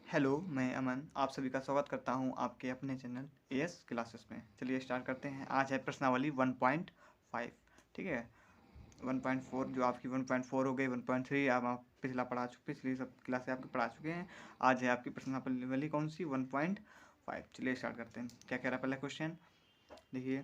Hello, मैं अमन आप सभी का स्वागत करता हूं आपके अपने चैनल एएस क्लासेस में। चलिए स्टार्ट करते हैं। आज है प्रश्नावली 1.5। ठीक है, 1.4 जो आपकी 1.4 हो गई, 1.3 आप पिछला पढ़ा चुके, पिछली सब क्लासें आपकी पढ़ा चुके हैं। आज है आपकी प्रश्नावली कौन सी 1.5। चलिए स्टार्ट करते हैं। क्या कह रहा है पहला क्वेश्चन, देखिए।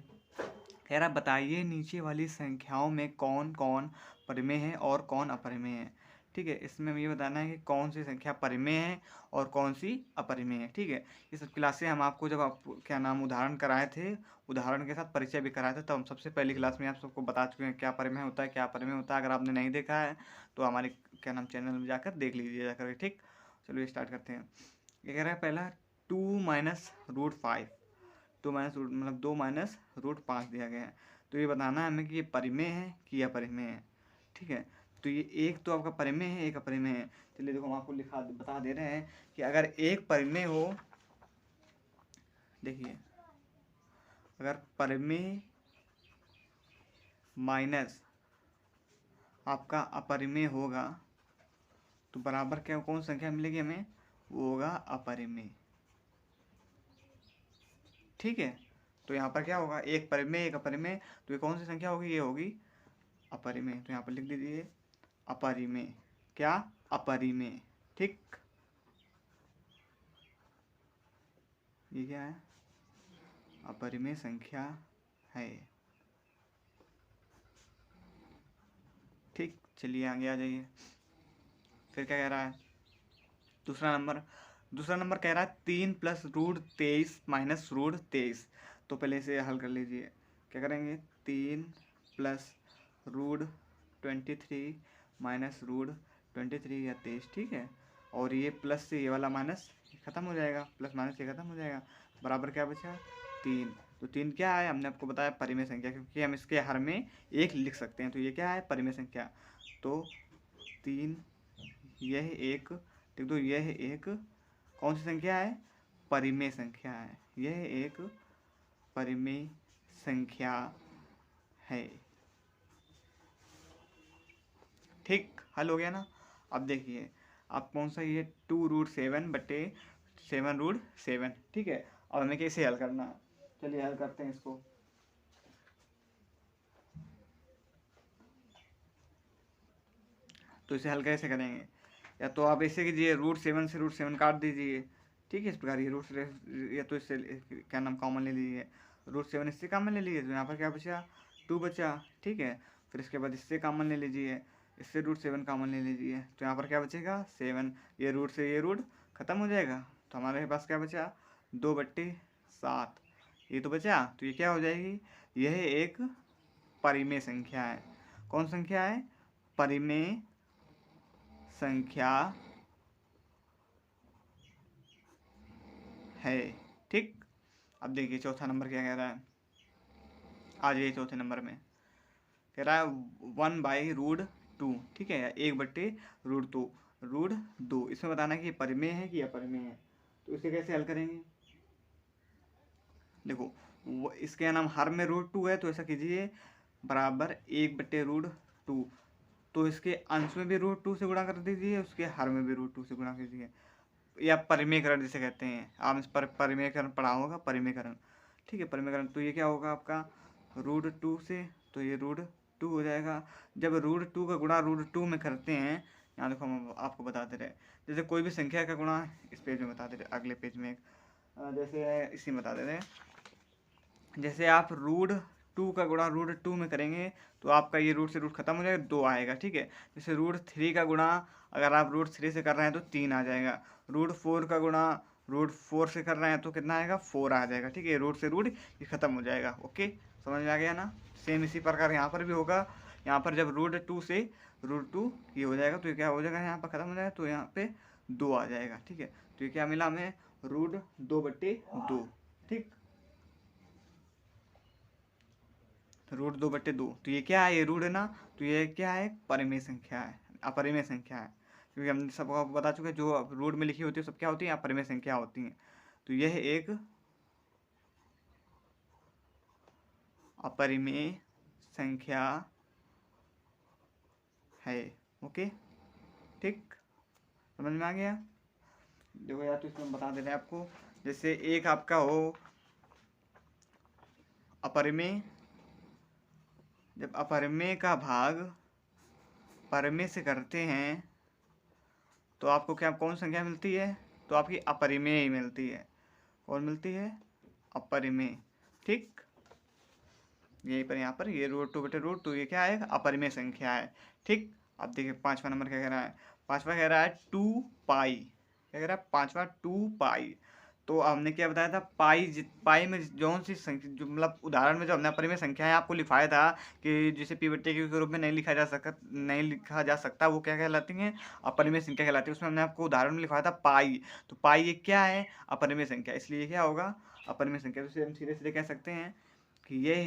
कह रहा बताइए नीचे वाली संख्याओं में कौन कौन परिमेय है और कौन अपरिमेय है। ठीक है, इसमें हमें ये बताना है कि कौन सी संख्या परिमेय है और कौन सी अपरिमेय है। ठीक है, ये सब क्लासें हम आपको जब आप क्या नाम उदाहरण कराए थे, उदाहरण के साथ परिचय भी कराए थे, तब हम सबसे पहली क्लास में आप सबको बता चुके हैं क्या परिमेय होता है, क्या अपरिमेय होता है। अगर आपने नहीं देखा है तो हमारे क्या नाम चैनल में जाकर देख लीजिए जाकर। ठीक, चलिए स्टार्ट करते हैं। ये कह रहा है पहला 2 - √5, 2 - मतलब 2 - √5 दिया गया है। तो ये बताना है हमें कि ये परिमेय है कि अपरिमेय है। ठीक है, तो ये एक तो आपका परिमेय है, एक अपरिमेय है। चलिए देखो, हम आपको लिखा बता दे रहे हैं कि अगर एक परिमेय हो, देखिए, अगर परिमेय माइनस आपका अपरिमेय होगा तो बराबर क्या कौन संख्या मिलेगी हमें, वो होगा अपरिमेय। ठीक है, तो यहाँ पर क्या होगा, एक परिमेय एक अपरिमेय, तो ये कौन सी संख्या होगी, ये होगी अपरिमेय। तो यहाँ पर लिख दीजिए अपरिमेय। क्या, अपरिमेय। ठीक, ये क्या है, अपरिमेय संख्या है। ठीक, चलिए आगे आ जाइए। फिर क्या कह रहा है, दूसरा नंबर कह रहा है 3 + √23 तो पहले इसे हल कर लीजिए। क्या करेंगे, 3 + √23 - √23 या 23। ठीक है, और ये प्लस से ये वाला माइनस खत्म हो जाएगा, प्लस माइनस ये खत्म हो जाएगा, बराबर क्या बचा 3। तो 3 क्या है, हमने आपको बताया परिमेय संख्या, क्योंकि हम इसके हर में एक लिख सकते हैं। तो ये क्या है, परिमेय संख्या। तो 3, यह एक, ठीक, तो यह एक कौन सी संख्या है, परिमेय संख्या है। यह एक परिमेय संख्या है। ठीक, हल हो गया ना। अब देखिए, आप कौन सा, ये 2√7/7 ठीक है। अब हमें कैसे हल करना है, चलिए हल करते हैं इसको। तो इसे हल कैसे करेंगे, या तो आप ऐसे कीजिए, √7 से √7 काट दीजिए। ठीक है, इस प्रकार ये या तो इससे क्या नाम कॉमन ले लीजिए, √7 इससे कॉमन ले लीजिए, तो यहाँ पर क्या बचा, 2 बचा। ठीक है, फिर इसके बाद इससे कॉमन ले लीजिए, इससे √7 कॉमन ले लीजिए, तो यहाँ पर क्या बचेगा 7। ये रूट से ये रूट खत्म हो जाएगा, तो हमारे पास क्या बचा 2/7। ये तो बचा, तो ये क्या हो जाएगी, यह एक परिमेय संख्या है। कौन संख्या है, परिमेय संख्या है। ठीक, अब देखिए चौथा नंबर क्या कह रहा है। आ जाइए चौथे नंबर में, कह रहा है 1/√2। ठीक है, या 1/√2, √2। इसमें बताना है कि ये परिमेय है कि अपरिमेय है। तो इसे कैसे हल करेंगे, देखो, इसके नाम हर में √2 है, तो ऐसा कीजिए बराबर 1/√2। तो इसके अंश में भी √2 से गुणा कर दीजिए, उसके हर में भी √2 से गुणा कीजिए, या परिमेयकरण जिसे कहते हैं। आप इस पर परिमेयकरण पढ़ा होगा, परिमेयकरण। ठीक है, परिमेयकरण। तो ये क्या होगा आपका √2 से, तो ये √2 हो जाएगा। जब √2 का गुणा √2 में करते हैं, यहाँ देखो हम आपको बताते रहे, जैसे कोई भी संख्या का गुणा, इस पेज में बताते रहे, अगले पेज में जैसे इसी में बता देते हैं, जैसे आप √2 का गुणा √2 में करेंगे तो आपका ये रूट से रूट खत्म हो जाएगा, 2 आएगा। ठीक है, जैसे √3 का गुणा अगर आप √3 से कर रहे हैं तो 3 आ जाएगा। √4 का गुणा √4 से कर रहे हैं तो कितना आएगा, 4 आ जाएगा। ठीक है, रूट से रूट ये खत्म हो जाएगा। ओके, समझ में आ गया ना। सेम इसी प्रकार यहाँ पर भी होगा। यहाँ पर जब √2 से √2 ये हो जाएगा तो ये क्या हो जाएगा, यहाँ पर खत्म हो जाएगा, तो यहाँ पे 2 आ जाएगा। ठीक है, तो ये क्या मिला हमें, √2/2। ठीक, √2/2। तो ये क्या है, ये रूट है ना, तो ये क्या है, परिमेय संख्या है, अपरिमेय संख्या है। क्योंकि हम सबको बता चुके हैं जो रूट में लिखी होती है सब क्या होती है, अपरिमेय संख्या होती हैं। तो यह एक अपरिमेय संख्या है। ओके, ठीक, समझ में आ गया। देखो यार, तो इसमें बता दे रहे हैं आपको, जैसे एक आपका हो अपरिमेय, जब अपरिमेय का भाग परिमेय से करते हैं तो आपको क्या कौन संख्या मिलती है, तो आपकी अपरिमेय ही मिलती है। कौन मिलती है? अपरिमेय। ठीक, यहीं पर यहाँ पर ये √2/√2 ये क्या है? अपरिमेय संख्या है। ठीक, अब देखिए पांचवा नंबर क्या कह रहा है। पांचवा कह रहा है 2 पाई। क्या कह रहा है पांचवा? 2 पाई। तो हमने क्या बताया था, पाई में जौन सी संख्या, जो मतलब उदाहरण में जो हमने अपरिमेय संख्या है आपको लिखाया था कि जिसे p/q के रूप में नहीं लिखा जा सकता, वो क्या कहलाती हैं? अपरिमेय संख्या कहलाती है। उसमें हमने आपको उदाहरण में लिखाया था पाई। तो पाई ये क्या है? अपरिमेय संख्या, इसलिए ये क्या होगा? अपरिमेय संख्या। तो हम सीधे सीधे कह सकते हैं कि यह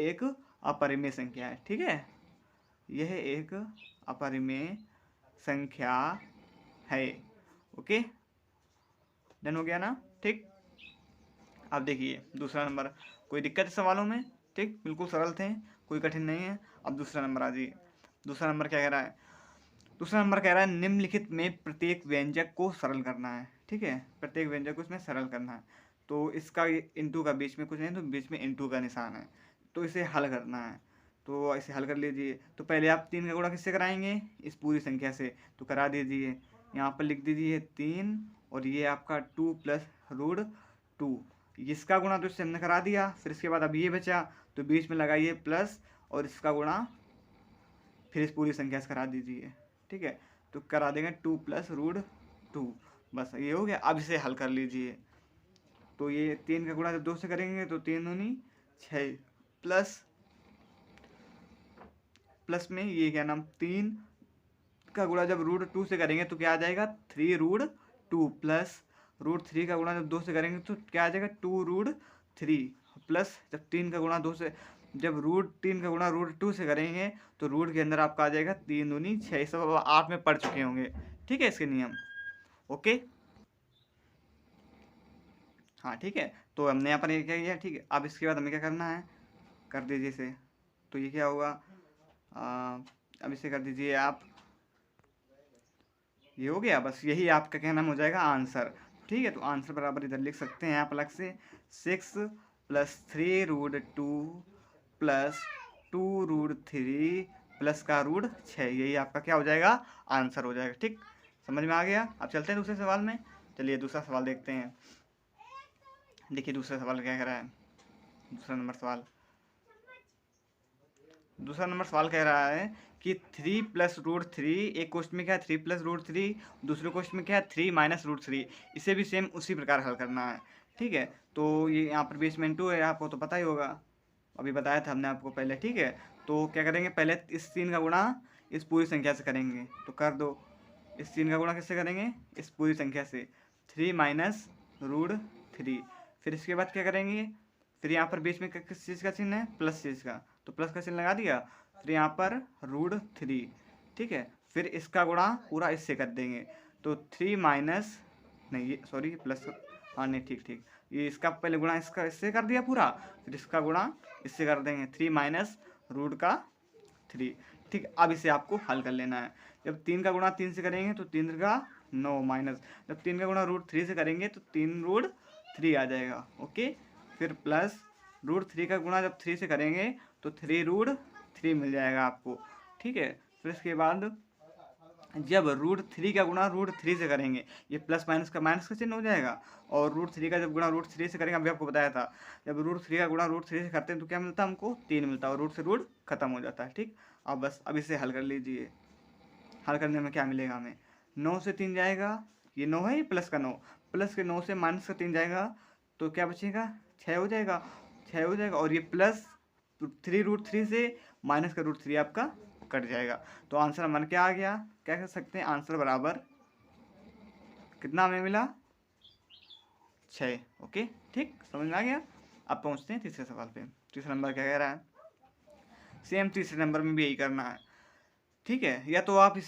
एक अपरिमेय संख्या है। ठीक है, यह एक अपरिमेय संख्या है। ओके, डन हो गया ना? ठीक, अब देखिए दूसरा नंबर। कोई दिक्कत है सवालों में? ठीक, बिल्कुल सरल थे, कोई कठिन नहीं है। अब दूसरा नंबर आ जाइए। दूसरा नंबर क्या कह रहा है? दूसरा नंबर कह रहा है निम्नलिखित में प्रत्येक व्यंजक को सरल करना है। ठीक है, प्रत्येक व्यंजक को इसमें सरल करना है। तो इसका इंटू का बीच में कुछ नहीं, तो बीच में इंटू का निशान है, तो इसे हल करना है। तो इसे हल कर लीजिए। तो पहले आप 3 का गुणा किससे कराएंगे? इस पूरी संख्या से। तो करा दीजिए, यहाँ पर लिख दीजिए 3 और ये आपका 2 + √2। इसका गुणा तो इससे हमने करा दिया। फिर इसके बाद अब ये बचा, तो बीच में लगाइए प्लस और इसका गुणा फिर इस पूरी संख्या से करा दीजिए। ठीक है, तो करा देंगे 2 + √2। बस ये हो गया। अब इसे हल कर लीजिए। तो ये 3 का गुणा जब 2 से करेंगे तो 3 दूनी 6 प्लस में ये क्या नाम 3 का गुणा जब √2 से करेंगे तो क्या आ जाएगा? 3√2 प्लस √3 का गुणा जब 2 से करेंगे तो क्या आ जाएगा? 2√3 प्लस जब 3 का गुणा 2 से जब √3 का गुणा √2 से करेंगे तो रूट के अंदर आपका आ जाएगा 3 दूनी 6। सब अब 8 में पढ़ चुके होंगे। ठीक है, इसके नियम। ओके, हाँ ठीक है। तो हमने यहाँ पर ये क्या किया? ठीक है, अब इसके बाद हमें क्या करना है? कर दीजिए इसे। तो ये क्या होगा? अब इसे कर दीजिए आप। ये हो गया। बस यही आपका कहना हो जाएगा आंसर। ठीक है, तो आंसर बराबर इधर लिख सकते हैं आप अलग से 6 + 3√2 प्लस 2√3 प्लस का √6। यही आपका क्या हो जाएगा? आंसर हो जाएगा। ठीक, समझ में आ गया? अब चलते हैं दूसरे सवाल में। चलिए दूसरा सवाल देखते हैं। देखिए दूसरा सवाल क्या कह रहा है। दूसरा नंबर सवाल कह रहा है कि 3 + √3, एक क्वेश्चन में क्या है 3 + √3, दूसरे क्वेश्चन में क्या है 3 - √3। इसे भी सेम उसी प्रकार हल करना है। ठीक है, तो ये यहाँ पर बेस में 2 है, आपको तो पता ही होगा, अभी बताया था हमने आपको पहले। ठीक है, तो क्या करेंगे? पहले इस 3 का गुणा इस पूरी संख्या से करेंगे, तो कर दो। इस 3 का गुणा किससे करेंगे? इस पूरी संख्या से। 3 - √3। फिर इसके बाद क्या करेंगे? फिर यहाँ पर बीच में किस चीज़ का चिन्ह है? प्लस चीज़ का, तो प्लस का चिन्ह लगा दिया। फिर यहाँ पर √3। ठीक है, फिर इसका गुणा पूरा इससे कर देंगे, तो 3 माइनस नहीं, ये सॉरी प्लस, हाँ नहीं ठीक ठीक, ये इसका पहले गुणा इसका इससे कर दिया पूरा, फिर इसका गुणा इससे कर देंगे 3 - √3। ठीक, अब इसे आपको हल कर लेना है। जब 3 का गुणा 3 से करेंगे तो 3 का 9 माइनस, जब 3 का गुणा √3 से करेंगे तो 3√3 आ जाएगा। ओके, फिर प्लस √3 का गुणा जब 3 से करेंगे तो 3√3 मिल जाएगा आपको। ठीक है, फिर इसके बाद जब √3 का गुणा √3 से करेंगे, ये प्लस माइनस का चिन्ह हो जाएगा, और √3 का जब गुणा √3 से करेंगे, अभी आपको बताया था, जब √3 का गुणा √3 से करते हैं तो क्या मिलता है हमको? 3 मिलता है, और रूट से रूट खत्म हो जाता है। ठीक, अब बस अब इसे हल कर लीजिए। हल करने में क्या मिलेगा हमें? 9 से 3 जाएगा, ये 9 है, ये प्लस का 9, प्लस के 9 से माइनस का 3 जाएगा, तो क्या बचेगा? 6 हो जाएगा। 6 हो जाएगा, और ये प्लस 3√3 से माइनस का √3 आपका कट जाएगा। तो आंसर हमारा क्या आ गया? क्या कह सकते हैं? आंसर बराबर कितना हमें मिला? 6। ओके, ठीक, समझ में आ गया? अब पहुंचते हैं तीसरे सवाल पे। तीसरा नंबर क्या कह रहा है? सेम तीसरे नंबर में भी यही करना है। ठीक है, या तो आप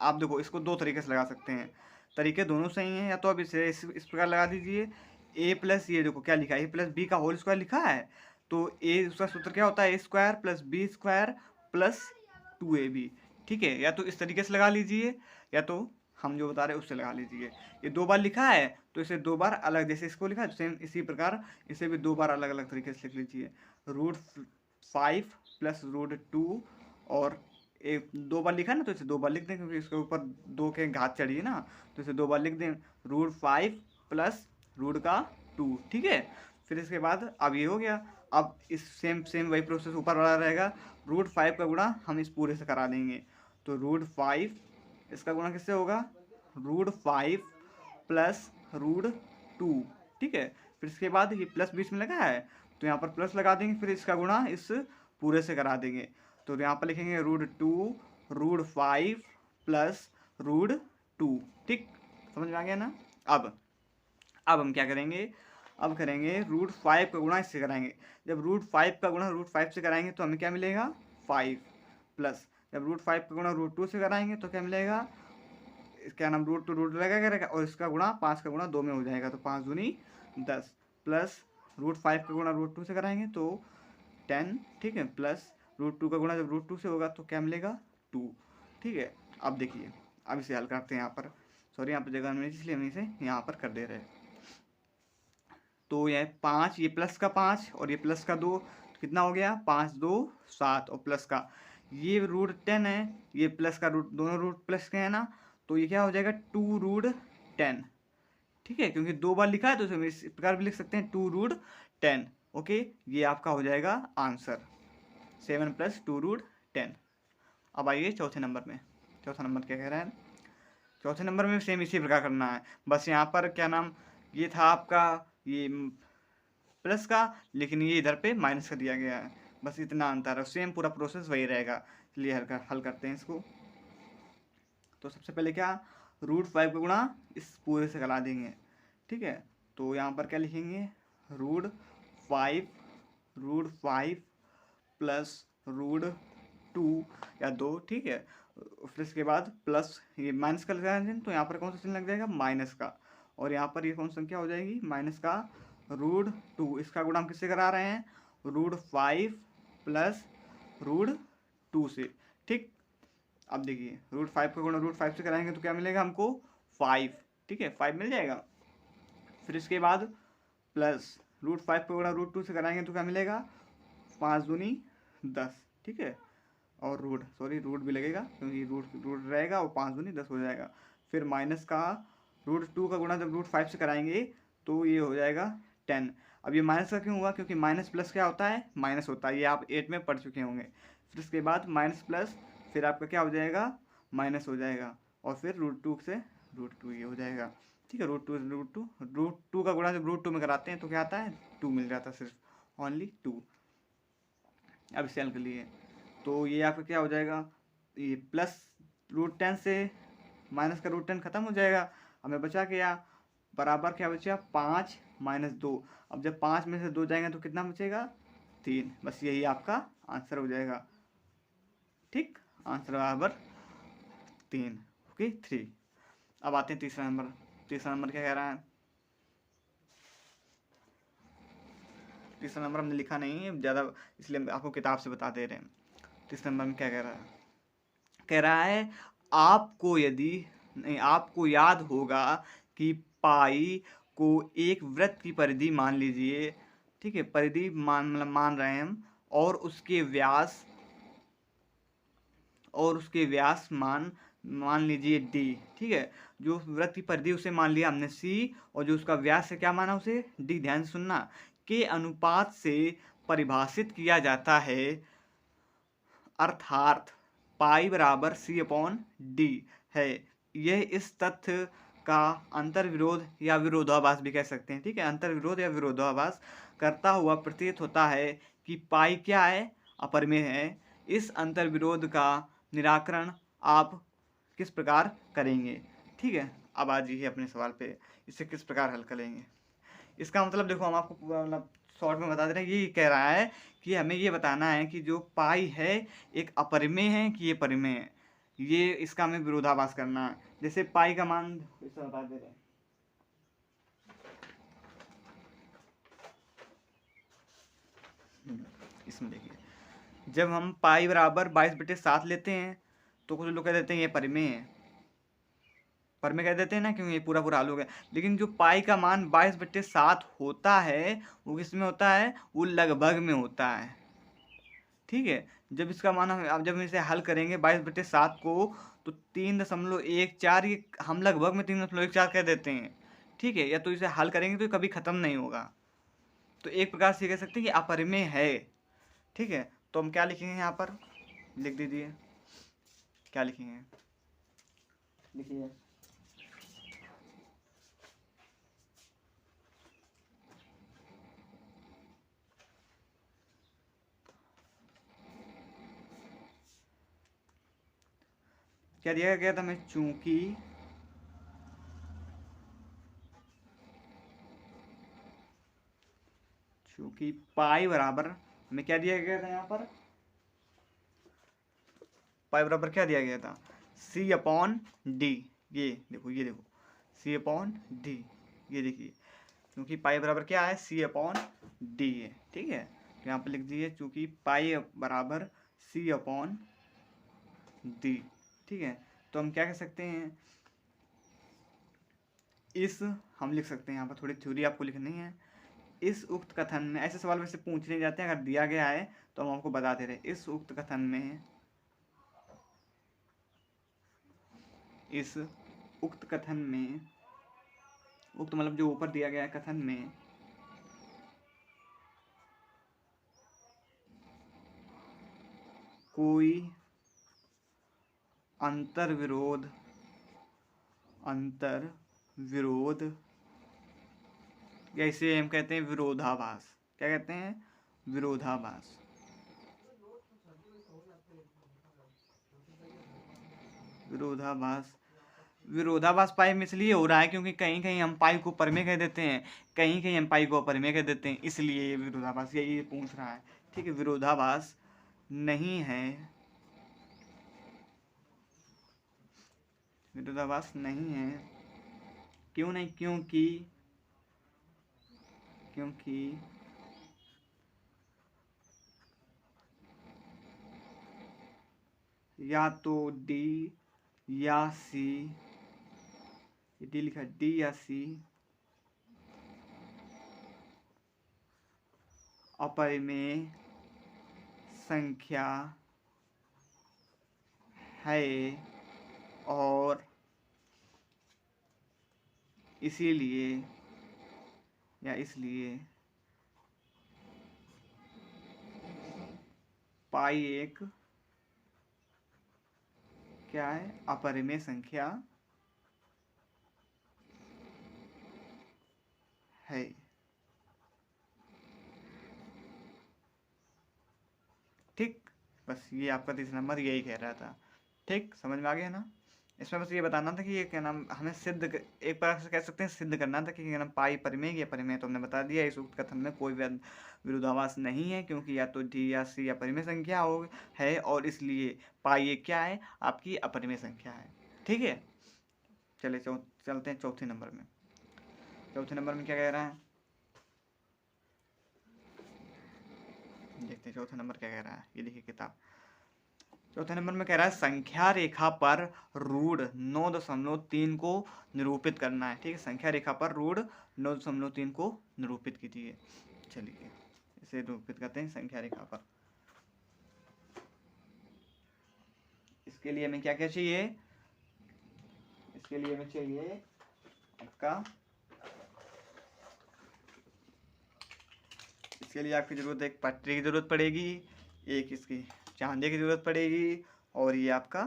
आप देखो इसको दो तरीके से लगा सकते हैं, तरीके दोनों सही हैं। या तो आप इसे इस प्रकार लगा दीजिए, a+ ये देखो क्या लिखा है, a+b का होल स्क्वायर लिखा है, तो a उसका सूत्र क्या होता है? a² + b² + 2ab। ठीक है, या तो इस तरीके से लगा लीजिए या तो हम जो बता रहे हैं उससे लगा लीजिए। ये 2 बार लिखा है तो इसे 2 बार अलग, जैसे इसको लिखा है सेम इसी प्रकार इसे भी 2 बार अलग अलग तरीके से लिख लीजिए। √5 प्लस √2, और एक 2 बार लिखा ना तो इसे 2 बार लिख दें, क्योंकि इसके ऊपर 2 के घात चढ़ी है ना, तो इसे 2 बार लिख दें। √5 प्लस √2, ठीक है। फिर इसके बाद अब ये हो गया। अब इस सेम वही प्रोसेस ऊपर वाला रहेगा। √5 का गुणा हम इस पूरे से करा देंगे, तो √5 इसका गुणा किससे होगा, √5 प्लस √2, ठीक है। फिर इसके बाद ये प्लस बीच में लगा है तो यहाँ पर प्लस लगा देंगे, फिर इसका गुणा इस पूरे से करा देंगे, तो यहाँ पर लिखेंगे √2 √5 प्लस √2, ठीक, समझ में आ गया ना। अब हम क्या करेंगे, अब करेंगे √5 का गुणा इससे कराएंगे। जब √5 का गुणा √5 से कराएंगे तो हमें क्या मिलेगा, 5, प्लस जब √5 का गुणा √2 से कराएंगे तो क्या मिलेगा, क्या नाम, √2 लगेगा और इसका गुणा 5 का गुणा 2 में हो जाएगा, तो 5 दूनी 10, प्लस √5 का गुणा √2 से कराएंगे तो 10, ठीक है, प्लस √2 का गुणा जब √2 से होगा तो क्या मिलेगा, 2, ठीक है। अब देखिए, अब इसे हल करते हैं। यहाँ पर सॉरी, यहाँ पर जगह नहीं, इसलिए हम इसे यहाँ पर कर दे रहे हैं। तो यह 5, ये प्लस का 5 और ये प्लस का 2, तो कितना हो गया, 5 2 7, और प्लस का ये √10 है, ये प्लस का रूट, दोनों रूट प्लस के हैं ना, तो ये क्या हो जाएगा 2√10, ठीक है, क्योंकि 2 बार लिखा है तो इसे इस प्रकार भी लिख सकते हैं 2√10, ओके। ये आपका हो जाएगा आंसर 7 + 2√10। अब आइए चौथे नंबर में। चौथा नंबर क्या कह रहा है, चौथे नंबर में सेम इसी प्रकार करना है, बस यहाँ पर क्या नाम, ये था आपका ये प्लस का, लेकिन ये इधर पे माइनस का दिया गया है, बस इतना अंतर है, सेम पूरा प्रोसेस वही रहेगा। चलिए हल करते हैं इसको। तो सबसे पहले क्या, √5 का गुणा इस पूरे से करा देंगे, ठीक है। तो यहाँ पर क्या लिखेंगे, √5 प्लस √2 या 2, ठीक है। फिर इसके बाद प्लस ये माइनस का लगा दें, तो यहाँ पर कौन सा चिन्ह लग जाएगा, माइनस का, और यहाँ पर ये कौन सी संख्या हो जाएगी, माइनस का √2, इसका गुणा हम किससे करा रहे हैं, √5 प्लस √2 से, ठीक। अब देखिए √5 का गुणा √5 से कराएंगे तो क्या मिलेगा हमको, 5, ठीक है, 5 मिल जाएगा। फिर इसके बाद प्लस √5 का गुणा √2 से कराएंगे तो क्या मिलेगा, 5 दूनी 10, ठीक है, और रूट भी लगेगा क्योंकि रूट रहेगा और 5 दूनी 10 हो जाएगा। फिर माइनस का √2 का गुणा जब √5 से कराएंगे तो ये हो जाएगा 10। अब ये माइनस का क्यों हुआ, क्योंकि माइनस प्लस क्या होता है, माइनस होता है, ये आप 8 में पढ़ चुके होंगे। फिर इसके बाद माइनस प्लस, फिर आपका क्या हो जाएगा, माइनस हो जाएगा, और फिर √2 से √2 ये हो जाएगा, ठीक है। √2 का गुणा जब √2 में कराते हैं तो क्या आता है, 2 मिल जाता है, सिर्फ ओनली 2। अब इसे हल कर लिए तो ये आपका क्या हो जाएगा, ये प्लस √10 से माइनस का √10 खत्म हो जाएगा, हमें बचा क्या, बराबर क्या बचा, 5 - 2। अब जब 5 में से 2 जाएंगे तो कितना बचेगा, 3, बस यही आपका आंसर हो जाएगा, ठीक, आंसर बराबर 3, ओके 3। अब आते हैं तीसरा नंबर। तीसरा नंबर क्या कह रहा है, तीसरा नंबर हमने लिखा नहीं है ज़्यादा, इसलिए आपको किताब से बता दे रहे हैं। तीसरे नंबर में क्या कह रहा है, कह रहा है आपको याद होगा कि पाई को एक वृत्त की परिधि मान लीजिए, ठीक है, परिधि मान रहे हैं हम, और उसके व्यास मान लीजिए d, ठीक है। जो वृत्त की परिधि उसे मान लिया हमने c, और जो उसका व्यास है क्या माना उसे d, ध्यान सुनना, के अनुपात से परिभाषित किया जाता है, अर्थात पाई बराबर c/d है। यह इस तथ्य का अंतर्विरोध या विरोधाभास भी कह सकते हैं, ठीक है, अंतर्विरोध या विरोधाभास करता हुआ प्रतीत होता है कि पाई क्या है, अपरिमेय है। इस अंतर्विरोध का निराकरण आप किस प्रकार करेंगे, ठीक है। अब आ जाइए अपने सवाल पे, इसे किस प्रकार हल करेंगे। इसका मतलब देखो, हम आपको मतलब शॉर्ट में बता दे रहे हैं, ये कह रहा है कि हमें ये बताना है कि जो पाई है एक अपरिमेय है कि ये परिमेय है, ये इसका हमें विरोधाभास करना है। जैसे पाई का मान ऐसा बता दे रहे हैं, इसमें देखिए, जब हम पाई बराबर 22/7 लेते हैं तो कुछ लोग कह देते हैं ये परिमेय है, परिमेय कह देते हैं ना, क्योंकि ये पूरा पूरा हल हो गया। लेकिन जो पाई का मान 22/7 होता है वो किस में होता है, वो लगभग में होता है। ठीक है, जब इसका मान हम जब इसे हल करेंगे 22/7 को, तो 3.14, ये हम लगभग में 3.14 कह देते हैं। ठीक है, या तो इसे हल करेंगे तो ये कभी ख़त्म नहीं होगा। तो एक प्रकार से कह सकते हैं कि अपरिमेय है। ठीक है, तो हम क्या लिखेंगे यहाँ पर, लिख दीजिए, क्या लिखेंगे, लिखिए। क्या दिया गया था हमें, चूंकि पाई बराबर, हमें क्या दिया गया था यहाँ पर, पाई बराबर क्या दिया गया था, C/D। ये देखो, ये देखो, C/D, ये देखिए, क्योंकि पाई बराबर क्या है, C/D है। ठीक है, तो यहाँ पर लिख दीजिए चूंकि पाई बराबर C/D। ठीक है, तो हम क्या कह सकते हैं, इस हम लिख सकते हैं यहाँ पर, थोड़ी थ्योरी आपको लिखनी है। इस उक्त कथन में, ऐसे सवाल वैसे पूछ नहीं जाते हैं, अगर दिया गया है तो हम आपको बता दे रहे हैं। इस उक्त कथन में, इस उक्त कथन में, उक्त मतलब जो ऊपर दिया गया है कथन में, कोई अंतर विरोध या इसे हम कहते हैं विरोधाभास। क्या कहते हैं, विरोधाभास। विरोधाभास पाई में इसलिए हो रहा है क्योंकि कहीं कहीं हम पाई को परिमेय कह देते हैं, कहीं कहीं हम पाई को अपरिमेय कह देते हैं, इसलिए ये विरोधाभास, यही पूछ रहा है। ठीक है, विरोधाभास नहीं है, विरोधाभास नहीं है। क्यों नहीं, क्योंकि या तो डी या सी, डी लिखा, डी या सी अपरिमेय संख्या है और इसलिए पाई एक क्या है, अपरिमेय संख्या है। ठीक, बस ये आपका 30 नंबर यही कह रहा था। ठीक, समझ में आ गया ना। इसमें बस ये बताना था कि ये क्या नाम, हमें एक प्रकार से कह सकते हैं सिद्ध करना था कि क्या नाम, पाई परिमेय या परिमेय, तो हमने बता दिया। इस उक्त कथन में कोई विरोधाभास नहीं है, क्योंकि या तो डी या सी अपरिमेय संख्या हो है, और इसलिए पाई ये क्या है, आपकी अपरिमेय संख्या है। ठीक है, चले चलते हैं चौथे नंबर में। चौथे नंबर में क्या कह रहा है, देखते हैं चौथे नंबर क्या कह रहा है। ये देखिए किताब, चौथे नंबर में कह रहा है संख्या रेखा पर रूढ़ 9.3 को निरूपित करना है। ठीक है, संख्या रेखा पर रूढ़ 9.3 को निरूपित कीजिए। चलिए इसे निरूपित करते हैं संख्या रेखा पर। इसके लिए हमें क्या क्या चाहिए, इसके लिए हमें चाहिए आपका, इसके लिए आपकी जरूरत है, एक पटरी की जरूरत पड़ेगी, एक इसकी चांदी की जरूरत पड़ेगी, और ये आपका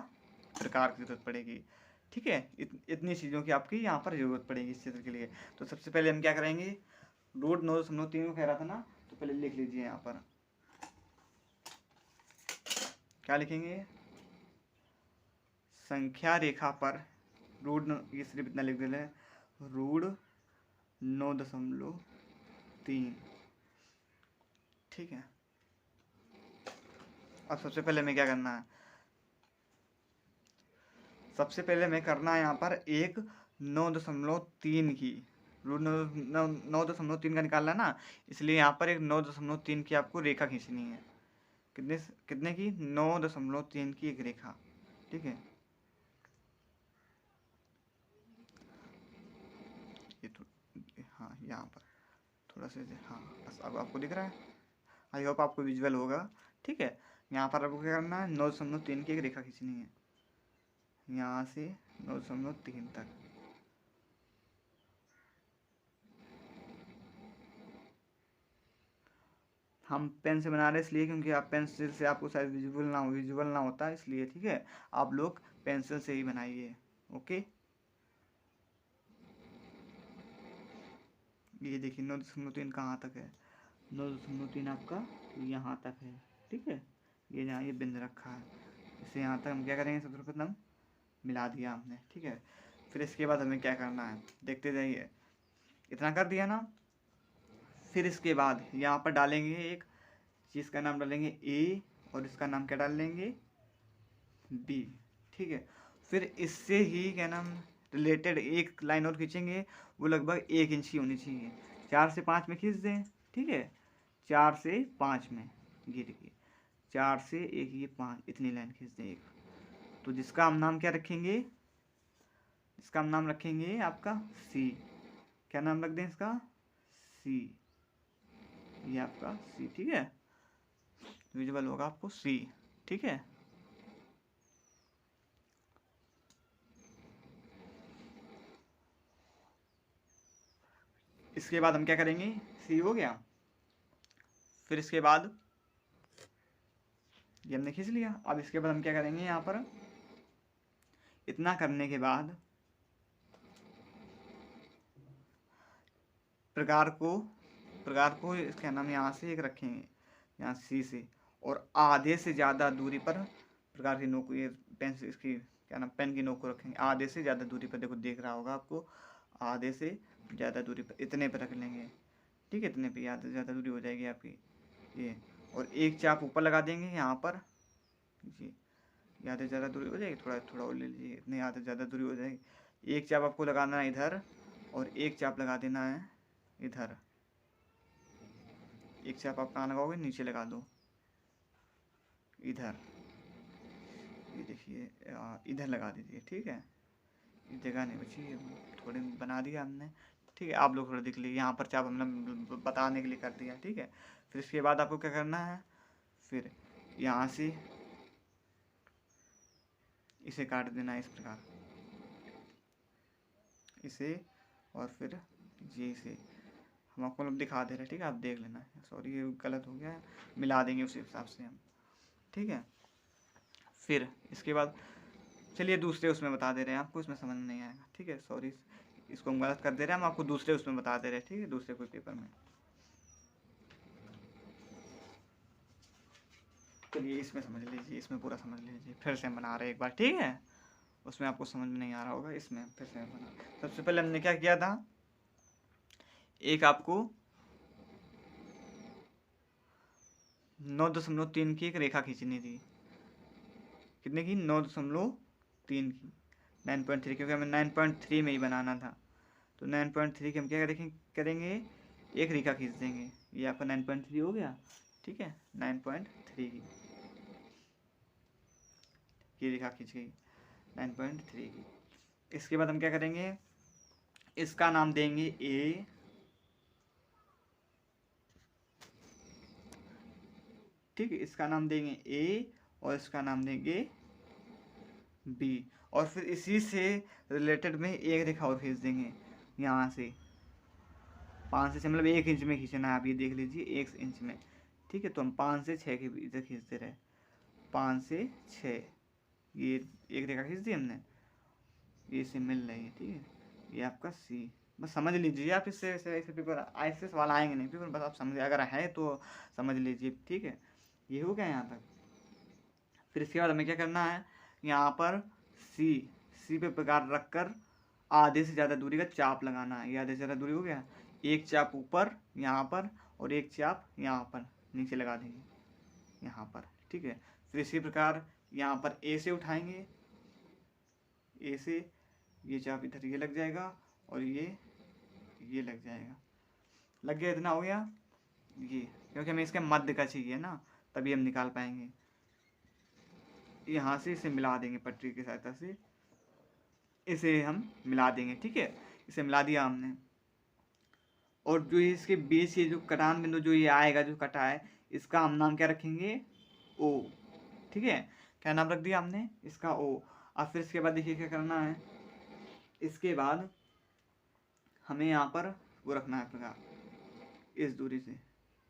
प्रकार की जरूरत पड़ेगी। ठीक है, इतनी चीज़ों की आपकी यहाँ पर जरूरत पड़ेगी इस चित्र के लिए। तो सबसे पहले हम क्या करेंगे, रूट 9.3 को कह रहा था ना, तो पहले लिख लीजिए यहाँ पर, क्या लिखेंगे, संख्या रेखा पर रूट, ये सिर्फ इतना लिख देना है, रूट 9.3। ठीक है, अब सबसे पहले हमें क्या करना है, सबसे पहले हमें करना है यहाँ पर एक 9.3 की, रूट 9.3 का निकालना है ना, इसलिए यहाँ पर एक 9.3 की आपको रेखा खींचनी है। कितने कितने की, 9.3 की एक रेखा। ठीक है। ये हाँ यहाँ पर थोड़ा सा, हाँ बस अब आपको दिख रहा है, आई होप आपको विजुअल होगा। ठीक है, यहाँ पर आपको क्या करना है, 9.3 की एक रेखा खींचनी है, यहाँ से 9.3 तक। हम पेन से बना रहे हैं इसलिए क्योंकि आप पेंसिल से आपको शायद विजुअल ना होता है इसलिए। ठीक है, आप लोग पेंसिल से ही बनाइए। ओके, ये देखिए 9.3 कहाँ तक है, 9.3 आपका यहाँ तक है। ठीक है, ये जहाँ ये बिंद रखा है, इसे यहाँ तक हम क्या करेंगे, सबसे प्रथम मिला दिया हमने। ठीक है, फिर इसके बाद हमें क्या करना है, देखते जाइए, इतना कर दिया ना। फिर इसके बाद यहाँ पर डालेंगे एक चीज़ का नाम डालेंगे ए, और इसका नाम क्या डाल लेंगे, बी। ठीक है, फिर इससे ही क्या नाम रिलेटेड एक लाइन और खींचेंगे, वो लगभग 1 इंच की होनी चाहिए। 4 से 5 में खींच दें। ठीक है, 4 से 5 में, ये देखिए 4 से 1 ये 5, इतनी लाइन खींच दें एक। तो जिसका हम नाम क्या रखेंगे, इसका हम नाम रखेंगे आपका सी। क्या नाम रख दें इसका, सी, ये आपका सी। ठीक है, विजुअल होगा आपको सी। ठीक है, इसके बाद हम क्या करेंगे, सी हो गया। फिर इसके बाद ये हमने खींच लिया। अब इसके बाद हम क्या करेंगे, यहाँ पर इतना करने के बाद प्रकार को इसका नाम यहाँ से एक रखेंगे, यहाँ सी से, और आधे से ज़्यादा दूरी पर प्रकार की नोक, ये पेंसिल इसकी क्या नाम पेन की नोक को रखेंगे आधे से ज़्यादा दूरी पर। देखो देख रहा होगा आपको, आधे से ज़्यादा दूरी पर, इतने पर रख लेंगे। ठीक है, इतने पे आधे से ज़्यादा दूरी हो जाएगी आपकी ये। और एक चाप ऊपर लगा देंगे यहाँ पर जी, आधे से ज़्यादा दूरी हो जाएगी, थोड़ा थोड़ा और ले लीजिए, इतने आधे से ज़्यादा दूरी हो जाएगी। एक चाप आपको लगाना है इधर, और एक चाप लगा देना है इधर। एक चाप आप कहाँ लगाओगे, नीचे लगा दो इधर, ये देखिए इधर लगा दीजिए। ठीक है, इस जगह नहीं बची, थोड़ी बना दिया हमने। ठीक है, आप लोग थोड़ा देख लीजिए, यहाँ पर चाप हमने बताने के लिए कर दिया। ठीक है, फिर इसके बाद आपको क्या करना है, फिर यहाँ से इसे काट देना है इस प्रकार, इसे, और फिर ये इसे हम आपको मतलब दिखा दे रहे हैं। ठीक है, आप देख लेना। सॉरी ये गलत हो गया है, मिला देंगे उसी हिसाब से हम। ठीक है, फिर इसके बाद चलिए दूसरे उसमें बता दे रहे हैं आपको, इसमें समझ नहीं आएगा। ठीक है, सॉरी इसको हम गलत कर दे रहे हैं, हम आपको दूसरे उसमें बता दे रहे हैं। ठीक है, दूसरे कोई पेपर में। चलिए इसमें समझ लीजिए, इसमें पूरा समझ लीजिए, फिर से हम बना रहे हैं एक बार। ठीक है, उसमें आपको समझ में नहीं आ रहा होगा, इसमें फिर से बना। सबसे पहले हमने क्या किया था, एक आपको 9.3 की एक रेखा खींचनी थी। कितने की, 9.3 की, 9.3, क्योंकि हमें 9.3 में ही बनाना था। तो 9.3 की हम क्या करेंगे, एक रेखा खींच देंगे, ये आपका 9.3 हो गया। ठीक है, 9.3 की रेखा खींच गई, 9.3 की। इसके बाद हम क्या करेंगे, इसका नाम देंगे ए, ठीक है, इसका नाम देंगे ए, और इसका नाम देंगे बी, और फिर इसी से रिलेटेड में एक रेखा और खींच देंगे, यहाँ से 5 से मतलब 1 इंच में खींचना है, आप ये देख लीजिए 1 इंच में। ठीक है, तो हम 5 से 6 के बीच खींचते रहे, 5 से 6, ये एक रेखा खींच दी हमने, ये से मिल रही है। ठीक है, ये आपका सी। बस समझ लीजिए आप, इससे ऐसे पेपर ऐसे सवाल आएंगे नहीं पेपर, बस आप समझ, अगर है तो समझ लीजिए। ठीक है, ये हो गया यहाँ तक। फिर इसके बाद हमें क्या करना है, यहाँ पर सी पे प्रकार रख कर आधे से ज़्यादा दूरी का चाप लगाना है। ये आधे से ज़्यादा दूरी हो गया, एक चाप ऊपर यहाँ पर, और एक चाप यहाँ पर नीचे लगा देंगे यहाँ पर। ठीक है, फिर इसी प्रकार यहाँ पर ए से उठाएंगे, ए से ये चाप इधर ये लग जाएगा, और ये लग जाएगा, लग गया, इतना हो गया ये, क्योंकि हमें इसके मध्य का चाहिए ना, तभी हम निकाल पाएंगे। यहाँ से इसे मिला देंगे पटरी की सहायता से, इसे हम मिला देंगे। ठीक है, इसे मिला दिया हमने। और जो इसके बीच के जो कटान बिंदु जो ये आएगा, जो कटा है, इसका हम नाम क्या रखेंगे, ओ। ठीक है, क्या नाम रख दिया हमने, इसका ओ। अब फिर इसके बाद देखिए क्या करना है, इसके बाद हमें यहाँ पर वो रखना है प्रकार, इस दूरी से,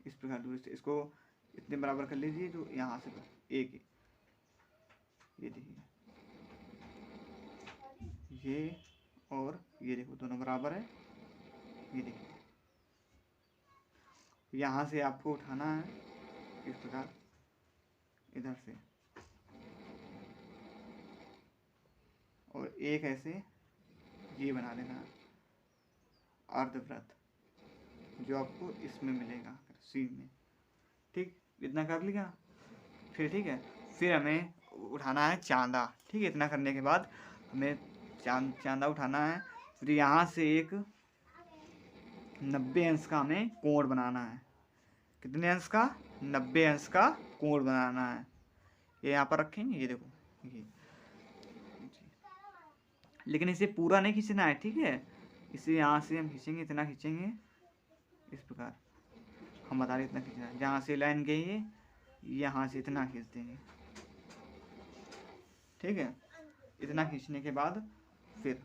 इस प्रकार दूरी से इसको इतने बराबर कर लीजिए, जो यहाँ से एक, ये देखिए, ये और ये देखो दोनों बराबर है। ये देखिए, यहाँ से आपको उठाना है इस प्रकार, इधर से, और एक ऐसे ये बना देना है अर्धवृत्त, जो आपको इसमें मिलेगा सी में। ठीक, इतना कर लिया। फिर ठीक है, फिर हमें उठाना है चांदा। ठीक है, इतना करने के बाद हमें चांदा उठाना है। फिर यहाँ से एक 90 अंश का हमें कोण बनाना है। कितने अंश का, 90 अंश का कोण बनाना है। ये यहाँ पर रखेंगे, ये देखो ये, लेकिन इसे पूरा नहीं खींचना है। ठीक है, इसे यहाँ से हम खींचेंगे, इतना खींचेंगे इस प्रकार, हम बता रहे इतना खींचना है। जहाँ से लाइन गई है यहाँ से इतना खींच देंगे। ठीक है, इतना खींचने के बाद फिर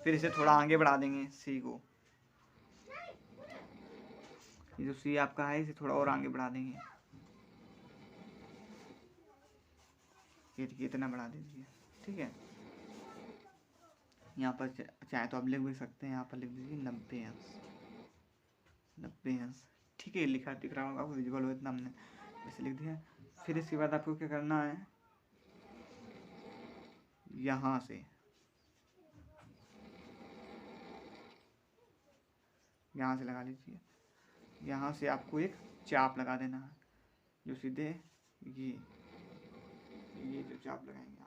इसे थोड़ा आगे बढ़ा देंगे सी को। ये जो सी आपका है, इसे थोड़ा और आगे बढ़ा देंगे। ये देखिए, इतना बढ़ा दीजिए। ठीक है, यहाँ पर चाहे तो आप लिख भी सकते हैं, यहाँ पर लिख दीजिए 90 अंश, 90 अंश। ठीक है, लिखा दिख रहा होगा आपको, विजुअल हो, इतना हमने वैसे लिख दिया। फिर इसके बाद आपको क्या करना है, यहाँ से लगा लीजिए। यहाँ से आपको एक चाप लगा देना है, जो सीधे ये जो चाप लगाएंगे आप,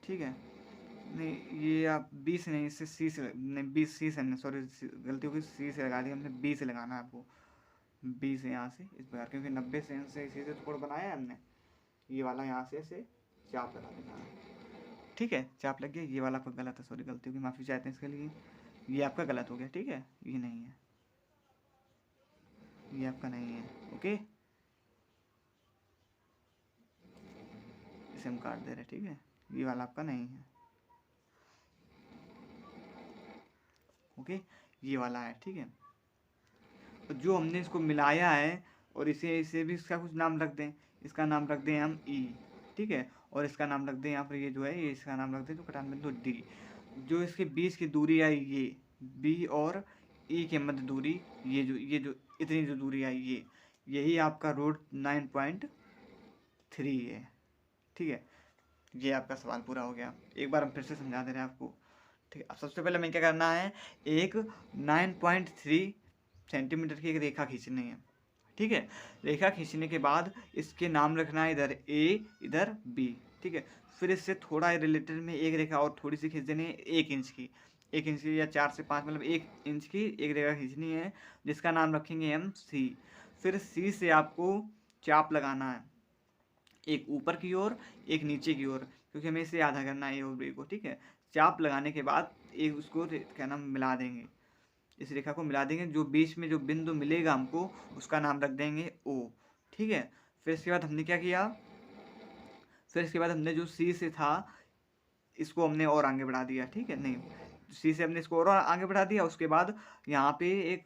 ठीक है। नहीं, ये आप 20 नहीं, इससे सी से नहीं, 20 सी से नहीं, सॉरी गलती होगी, सी से लगा दी हमने, 20 से लगाना है आपको, 20 से यहाँ से इस प्रकार, क्योंकि 90 से इसी से कोण बनाया है हमने। ये वाला यहाँ से चाप लगा देना है। ठीक है, चाप लग गया। ये वाला आपका गलत है, सॉरी गलती होगी, माफ़ी चाहते हैं इसके लिए, ये आपका गलत हो गया। ठीक है, ये नहीं है, ये आपका नहीं है। ओके, इसे हम काट दे रहे। ठीक है, ये वाला आपका नहीं है। ओके, ये वाला है। ठीक है, तो जो हमने इसको मिलाया है, और इसे भी इसका कुछ नाम रख दें, इसका नाम रख दें हम ई। ठीक है, और इसका नाम रख दें यहाँ पर, ये जो है ये इसका नाम रख दें, तो कटान बिंदु डी। जो इसके बीच की दूरी आई, ये बी और ई के मध्य दूरी, ये जो इतनी जो दूरी आई, यही आपका रूट 9.3 है। ठीक है, ये आपका सवाल पूरा हो गया। एक बार हम फिर से समझा दे रहे हैं आपको। ठीक है, अब सबसे पहले हमें क्या करना है, एक 9.3 सेंटीमीटर की एक रेखा खींचनी है। ठीक है, रेखा खींचने के बाद इसके नाम रखना है, इधर ए, इधर बी। ठीक है, फिर इससे थोड़ा रिलेटेड में एक रेखा और थोड़ी सी खींच देनी है, 1 इंच की, 1 इंच की या 4 से 5, मतलब 1 इंच की एक रेखा खींचनी है, जिसका नाम रखेंगे हम सी। फिर सी से आपको चाप लगाना है, एक ऊपर की ओर, एक नीचे की ओर, क्योंकि हमें इसे आधा करना है, ए और बी को। ठीक है, चाप लगाने के बाद एक उसको क्या नाम मिला देंगे, इस रेखा को मिला देंगे, जो बीच में जो बिंदु मिलेगा हमको, उसका नाम रख देंगे ओ। ठीक है, फिर इसके बाद हमने क्या किया, फिर इसके बाद हमने जो सी से था, इसको हमने और आगे बढ़ा दिया। ठीक है, नहीं, सी से हमने इसको और आगे बढ़ा दिया। उसके बाद यहाँ पे एक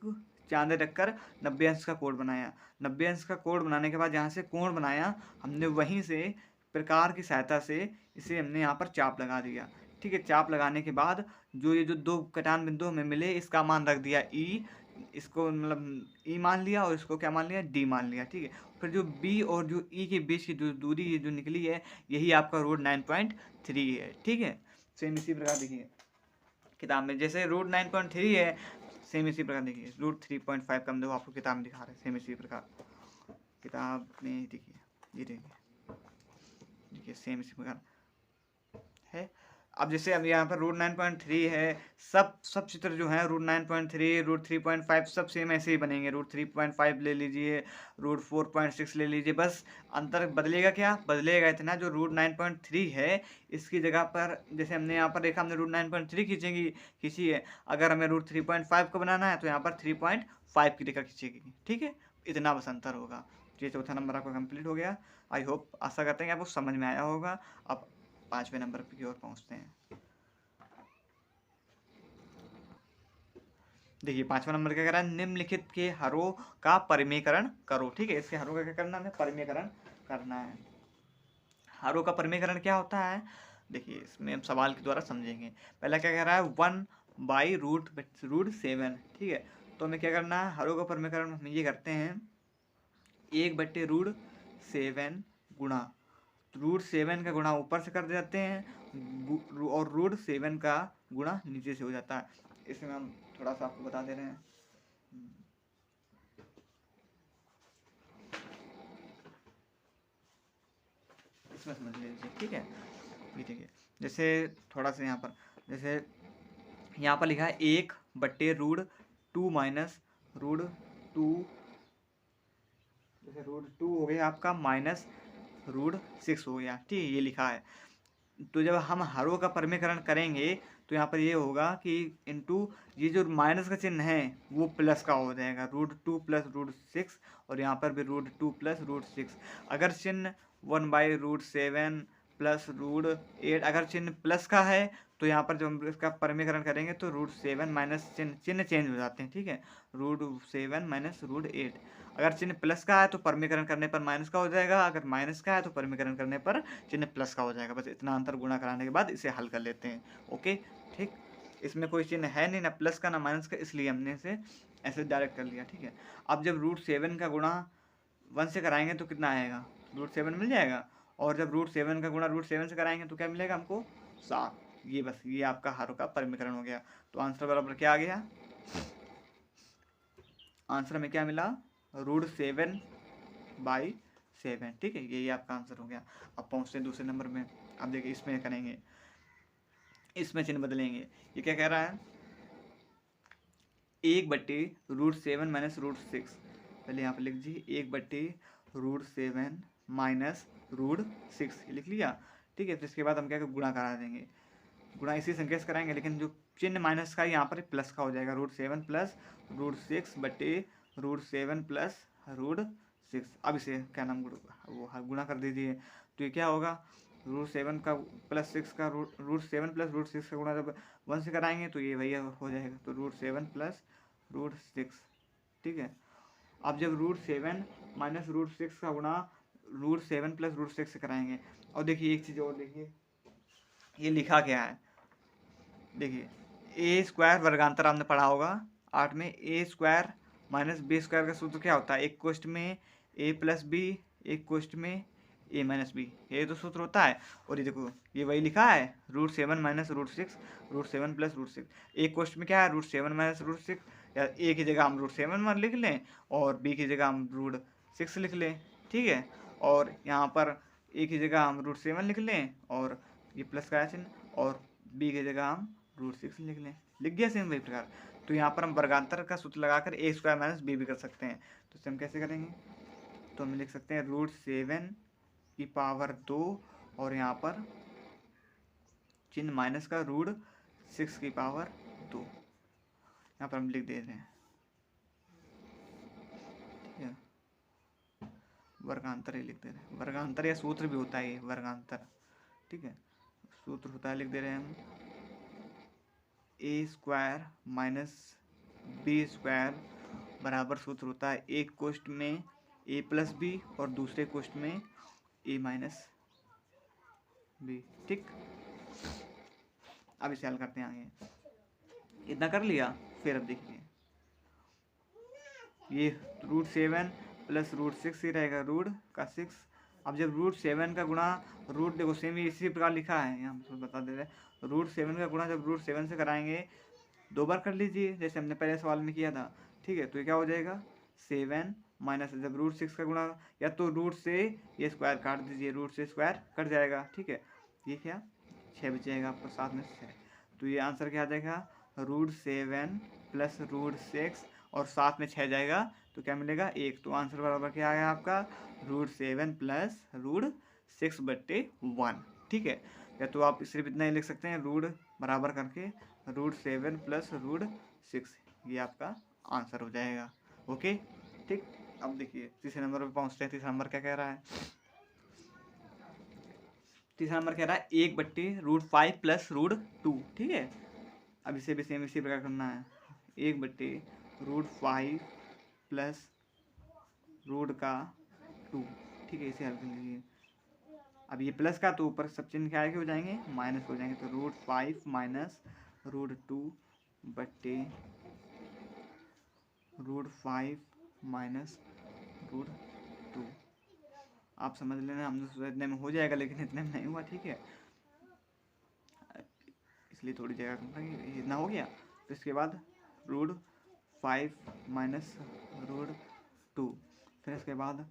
चांदे रखकर 90 अंश का कोण बनाया। 90 अंश का कोण बनाने के बाद जहाँ से कोण बनाया, हमने वहीं से प्रकार की सहायता से इसे हमने यहाँ पर चाप लगा दिया। ठीक है, चाप लगाने के बाद ये जो दो कटान बिंदु हमें मिले, इसका मान रख दिया ई, इसको मतलब ई मान लिया, और इसको क्या मान लिया, डी मान लिया। ठीक है, फिर जो बी और जो ई के बीच की जो दूरी ये जो निकली है, यही आपका रूट 9.3 है। ठीक है, सेम इसी प्रकार देखिए किताब में, जैसे रूट 9.3 है, सेम इसी प्रकार देखिए रूट 3.5 का हम देखो आपको किताब में दिखा रहे हैं, सेम इसी प्रकार किताब में देखिए, ये देखिए सेम इसी प्रकार है। अब जैसे अब यहाँ पर रूट 9.3 है, सब चित्र जो है रूट 9.3 रूट 3.5 सब सेम ऐसे ही बनेंगे। रूट 3.5 ले लीजिए, रूट 4.6 ले लीजिए, बस अंतर बदलेगा क्या, बदलेगा इतना जो रूट 9.3 है इसकी जगह पर, जैसे हमने यहाँ पर देखा हमने रूट 9.3 खींची है, अगर हमें रूट 3.5 को बनाना है तो यहाँ पर 3.5 की रेखा खींचेगी। ठीक है, इतना बस अंतर होगा। ये चौथा नंबर आपका कंप्लीट हो गया। आई होप, आशा करते हैं कि आपको समझ में आया होगा। अब 5वें नंबर की ओर पहुंचते हैं। देखिए 5वां नंबर क्या कह रहा है, निम्नलिखित के हरों का परिमेयकरण करो। ठीक है, इसके हरों का क्या करना है, हमें परिमेयकरण करना है। हरों का परिमेयकरण क्या होता है, देखिए इसमें हम सवाल के द्वारा समझेंगे। पहला क्या कह रहा है, 1/√7। ठीक है, तो हमें क्या करना है, हरों का परिमेयकरण हम ये करते हैं 1/√7 गुणा √7 का गुणा ऊपर से कर देते हैं और √7 का गुणा नीचे से हो जाता है। इसमें हम थोड़ा सा आपको बता दे रहे हैं। इसमें समझ लीजिए। ठीक है, ये देखिए जैसे थोड़ा सा यहाँ पर, जैसे यहाँ पर लिखा है 1/√2 माइनस √2, जैसे √2 हो गया आपका माइनस √6 हो गया। ठीक है, ये लिखा है। तो जब हम हरों का परिमेयकरण करेंगे तो यहाँ पर ये होगा कि इंटू ये जो माइनस का चिन्ह है वो प्लस का हो जाएगा, √2 प्लस √6, और यहाँ पर भी √2 प्लस √6। अगर चिन्ह 1/√7 प्लस √8 अगर चिन्ह प्लस का है तो यहाँ पर जब हम इसका परिमेयकरण करेंगे तो √7 माइनस चिन्ह चेंज हो जाते हैं। ठीक है, √7 माइनस √8। अगर चिन्ह प्लस का है तो परिमेयकरण करने पर माइनस का हो जाएगा, अगर माइनस का है तो परिमेयकरण करने पर चिन्ह प्लस का हो जाएगा। बस इतना अंतर गुणा कराने के बाद इसे हल कर लेते हैं। ओके, ठीक, इसमें कोई चिन्ह है नहीं, ना प्लस का ना माइनस का, इसलिए हमने इसे ऐसे डायरेक्ट कर लिया। ठीक है, अब जब √7 का गुणा 1 से कराएंगे तो कितना आएगा, √7 मिल जाएगा, और जब √7 का गुणा √7 से कराएंगे तो क्या मिलेगा हमको, 7। ये बस ये आपका हरों का परिमेयकरण हो गया। तो आंसर बराबर क्या आ गया, आंसर में क्या मिला, √7/7। ठीक है, यही आपका आंसर हो गया। अब पहुँचते हैं दूसरे नंबर में। अब देखिए इसमें करेंगे, इसमें चिन्ह बदलेंगे। ये क्या कह रहा है, 1/√7 माइनस √6। पहले यहाँ पर लिख दीजिए 1/√7 माइनस √6, लिख लिया। ठीक है, फिर इसके बाद हम क्या गुणा करा देंगे, गुणा इसी संख्या से कराएंगे, लेकिन जो चिन्ह माइनस का यहाँ पर प्लस का हो जाएगा, √7 प्लस √6/√7 प्लस √6। अब इसे क्या नाम गुणा कर दीजिए, तो ये क्या होगा, √7 का प्लस 6 का √7 प्लस √6 का गुणा जब 1 से कराएंगे तो ये भैया हो जाएगा, तो √7 प्लस √6। ठीक है, अब जब √7 माइनस √6 का गुणा √7 प्लस √6 से कराएंगे, और देखिए एक चीज़ और देखिए, ये लिखा क्या है, देखिए a² वर्गांतर आपने पढ़ा होगा 8 में, a² माइनस b² का सूत्र क्या होता है, एक कोष्ठ में a प्लस b, एक कोष्ठ में a माइनस b, ये तो सूत्र होता है। और ये देखो ये वही लिखा है, √7 माइनस √6, √7 प्लस √6। एक कोष्ठ में क्या है, √7 माइनस √6, या a की जगह हम √7 लिख लें और b की जगह हम √6 लिख लें। ठीक है, और यहाँ पर a की जगह हम √7 लिख लें और ये प्लस का चिन्ह, और b की जगह हम √6 लिख लें। लिख गया सेम वही प्रकार। तो यहाँ पर हम वर्गांतर का सूत्र लगाकर a² माइनस b भी कर सकते हैं। तो इसे हम कैसे करेंगे, तो हम लिख सकते हैं √7 की पावर 2 और यहाँ पर चिन्ह माइनस का √6 की पावर 2, यहाँ पर हम लिख दे रहे हैं। ठीक है, वर्गांतर ही लिख दे रहे हैं, वर्गांतर या सूत्र भी होता है ये वर्गांतर। ठीक है, सूत्र होता है, लिख दे रहे हैं हम a² माइनस b² बराबर सूत्र होता है एक कोष्ठ में a प्लस b और दूसरे कोष्ठ में a माइनस b। ठीक, अब इसे हल करते हैं आगे। इतना कर लिया, फिर अब देखिए ये √7 प्लस √6 ही रहेगा, √6। अब जब √7 का गुणा देखो सेम इसी प्रकार लिखा है, यहाँ पर बता दे रहे हैं, √7 का गुणा जब √7 से कराएंगे 2 बार कर लीजिए जैसे हमने पहले सवाल में किया था। ठीक है, तो ये क्या हो जाएगा, 7 माइनस जब रूट 6 का गुणा, या तो रूट से ये स्क्वायर काट दीजिए, रूट से स्क्वायर कट जाएगा, ठीक है। ये क्या 6 बचेगा आपको, 7 में 6, तो ये आंसर क्या आ जाएगा रूट 7 प्लस रूट 6 और 7 में 6 जाएगा तो क्या मिलेगा 1। तो आंसर बराबर क्या आया आपका रूट 7 प्लस रूट 6/1, ठीक है। या तो आप सिर्फ इतना ही लिख सकते हैं रूट बराबर करके रूट 7 प्लस रूट 6, ये आपका आंसर हो जाएगा। ओके, ठीक। अब देखिए तीसरे नंबर पे पहुंचते हैं। तीसरा नंबर क्या कह रहा है, तीसरा नंबर कह रहा है 1/√5 प्लस √2, ठीक है। अब इसे भी सेम इसी प्रकार करना है, 1/√5 प्लस √2, ठीक है। इसे हल कर लीजिए। अब ये प्लस का तो ऊपर सब चिन्ह क्या आगे हो जाएंगे, माइनस हो जाएंगे, तो √5 माइनस √2 बट्टे √5 माइनस √2। आप समझ लेना, हम तो इतने में हो जाएगा लेकिन इतने में नहीं हुआ, ठीक है, इसलिए थोड़ी जगह कम रही, इतना हो गया। तो इसके बाद √5 माइनस √2, फिर इसके बाद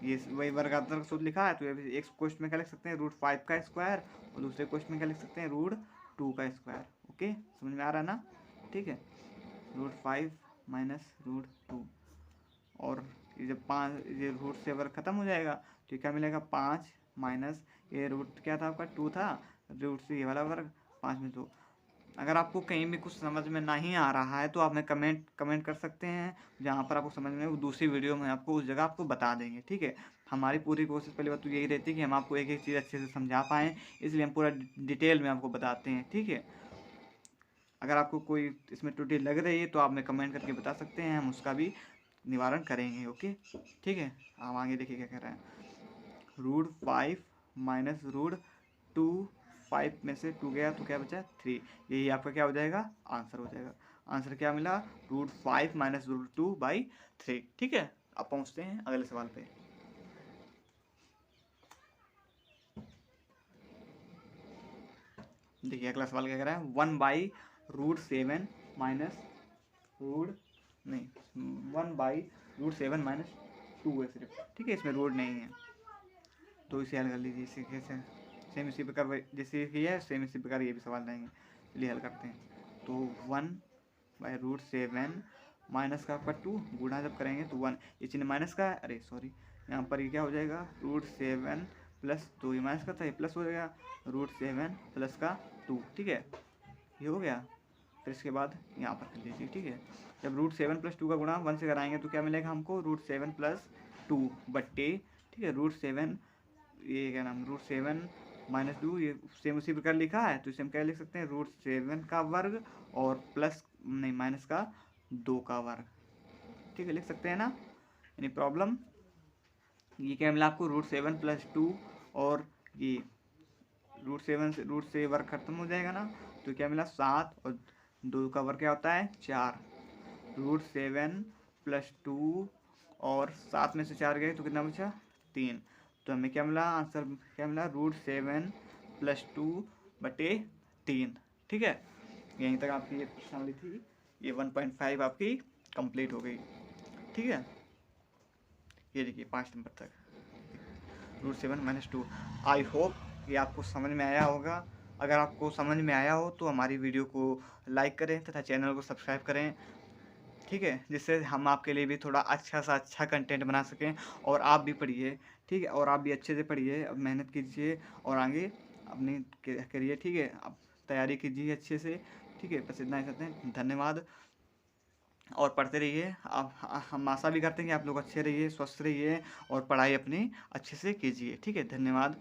ये वही वर्गात्मक सूत्र लिखा है, तो एक क्वेश्चन में क्या लिख सकते हैं √5 का स्क्वायर और दूसरे क्वेश्चन में क्या लिख सकते हैं √2 का स्क्वायर। ओके, समझ में आ रहा है ना, ठीक है। √5 माइनस √2, और ये जब 5 ये रूट से वर्ग खत्म हो जाएगा तो क्या मिलेगा 5 माइनस ये रूट क्या था आपका 2 था, रूट से ये वाला वर्ग 5 में 2। अगर आपको कहीं भी कुछ समझ में नहीं आ रहा है तो आप हमें कमेंट कर सकते हैं, जहाँ पर आपको समझ में वो दूसरी वीडियो में आपको उस जगह आपको बता देंगे, ठीक है। हमारी पूरी कोशिश पहली बात तो यही रहती है कि हम आपको एक एक चीज़ अच्छे से समझा पाएँ, इसलिए हम पूरा डिटेल में आपको बताते हैं, ठीक है। अगर आपको कोई इसमें त्रुटि लग रही है तो आप हमें कमेंट करके बता सकते हैं, हम उसका भी निवारण करेंगे। ओके, ठीक है। हम आगे देखिए क्या कह रहा है, √5 माइनस √2, 5 में से 2 गया तो क्या बचा 3, यही आपका क्या हो जाएगा आंसर हो जाएगा। आंसर क्या मिला √5 माइनस √2/3, ठीक है। अब पहुंचते हैं अगले सवाल पे। देखिए अगला सवाल क्या कह रहा है, 1/√7 माइनस नहीं 1/√7 माइनस 2 है सिर्फ, ठीक है, इसमें रूट नहीं है, तो इसे हल कर लीजिए। इसे कैसे, सेम इसी प्रकार जैसे किया है सेम इसी प्रकार ये भी सवाल रहेंगे, चलिए हल करते हैं। तो 1/√7 माइनस का आपका 2 गुणा जब करेंगे तो 1, ये चिन्ह माइनस का है, अरे सॉरी, यहाँ पर ये क्या हो जाएगा √7 प्लस 2, ये माइनस का था ये प्लस हो जाएगा √7 प्लस का 2, ठीक है, ये हो गया। फिर इसके बाद यहाँ पर कर लीजिए, ठीक है। जब √7 प्लस 2 का गुणा 1 से कराएंगे तो क्या मिलेगा हमको √7 प्लस 2 बट्टे, ठीक है, √7, ये क्या नाम √7 माइनस 2, ये सेम उसी प्रकार लिखा है तो इसे हम क्या लिख सकते हैं √7 का वर्ग और प्लस नहीं माइनस का 2 का वर्ग, ठीक है, लिख सकते हैं ना, एनी प्रॉब्लम। ये क्या मिला आपको √7 प्लस 2 और ये रूट से वर्ग खत्म हो जाएगा ना, तो क्या मिला 7 और 2 का वर्ग क्या होता है 4, √7 प्लस 2 और 7 में से 4 गए तो कितना बचा 3, तो हमें क्या मिला आंसर क्या मिला √7 प्लस 2/3, ठीक है। यहीं तक आपकी ये प्रश्नावली थी, ये 1.5 आपकी कंप्लीट हो गई, ठीक है। ये देखिए 5 नंबर तक √7 माइनस 2। आई होप ये आपको समझ में आया होगा। अगर आपको समझ में आया हो तो हमारी वीडियो को लाइक करें तथा चैनल को सब्सक्राइब करें, ठीक है, जिससे हम आपके लिए भी थोड़ा अच्छा सा अच्छा कंटेंट बना सकें और आप भी पढ़िए, ठीक है, और आप भी अच्छे से पढ़िए, अब मेहनत कीजिए और आगे अपनी करिए, ठीक है, अब तैयारी कीजिए अच्छे से, ठीक है। बस इतना ही कहते हैं, धन्यवाद, और पढ़ते रहिए। आप हम आशा भी करते हैं कि आप लोग अच्छे रहिए, स्वस्थ रहिए और पढ़ाई अपनी अच्छे से कीजिए, ठीक है, धन्यवाद।